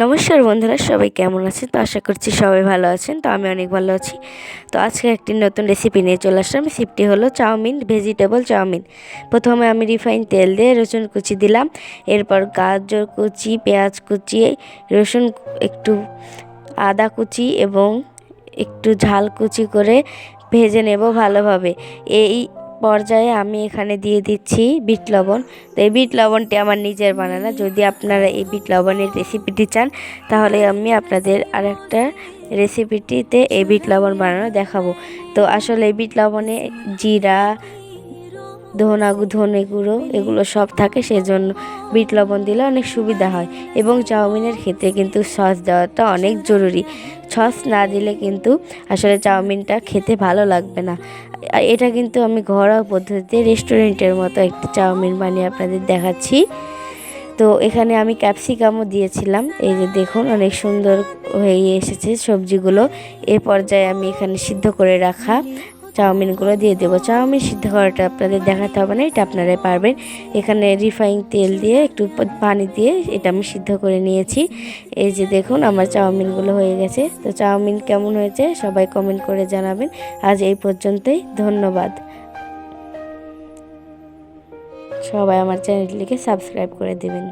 নমস্কার বন্ধুরা, সবাই কেমন আছেন? তো আশা করছি সবাই ভালো আছেন। তো আমি অনেক ভালো আছি। তো আজকে একটি নতুন রেসিপি নিয়ে চলে আসলাম। রেসিপিটি হলো চাউমিন, ভেজিটেবল চাউমিন। প্রথমে আমি রিফাইন তেল দিয়ে রসুন কুচি দিলাম, এরপর গাজর কুচি, পেঁয়াজ কুচি, রসুন একটু, আদা কুচি এবং একটু ঝাল কুচি করে ভেজে নেব ভালোভাবে। এই পর্যায়ে আমি এখানে দিয়ে দিচ্ছি বিট লবণ। তো এই বিট লবণটি আমার নিজের বানানো। যদি আপনারা এই বিট লবণের রেসিপিটি চান তাহলে আমি আপনাদের আরেকটা রেসিপিটিতে এই বিট লবণ বানানো দেখাবো। তো আসলে এই বিট লবণে জিরা, ধনে গুঁড়ো এগুলো সব থাকে, সেজন্য বিট লবণ দিলে অনেক সুবিধা হয়। এবং চাউমিনের ক্ষেত্রে কিন্তু সস দেওয়াটা অনেক জরুরি। সস না দিলে কিন্তু আসলে চাউমিনটা খেতে ভালো লাগবে না। এটা কিন্তু আমি ঘরোয়া পদ্ধতিতে রেস্টুরেন্টের মতো একটা চাউমিন বানিয়ে আপনাদের দেখাচ্ছি। তো এখানে আমি ক্যাপসিকামও দিয়েছিলাম। এই যে দেখুন, অনেক সুন্দর হয়ে এসেছে সবজিগুলো। এ পর্যায়ে আমি এখানে সিদ্ধ করে রাখা চাউমিনগুলো দিয়ে দেবো। চাউমিন সিদ্ধ করাটা আপনাদের দেখাতে হবে না, এটা আপনারাই পারবেন। এখানে রিফাইন তেল দিয়ে একটু পানি দিয়ে এটা আমি সিদ্ধ করে নিয়েছি। এই যে দেখুন, আমার চাউমিনগুলো হয়ে গেছে। তো চাউমিন কেমন হয়েছে সবাই কমেন্ট করে জানাবেন। আজ এই পর্যন্তই, ধন্যবাদ। সবাই আমার চ্যানেলটিকে সাবস্ক্রাইব করে দেবেন।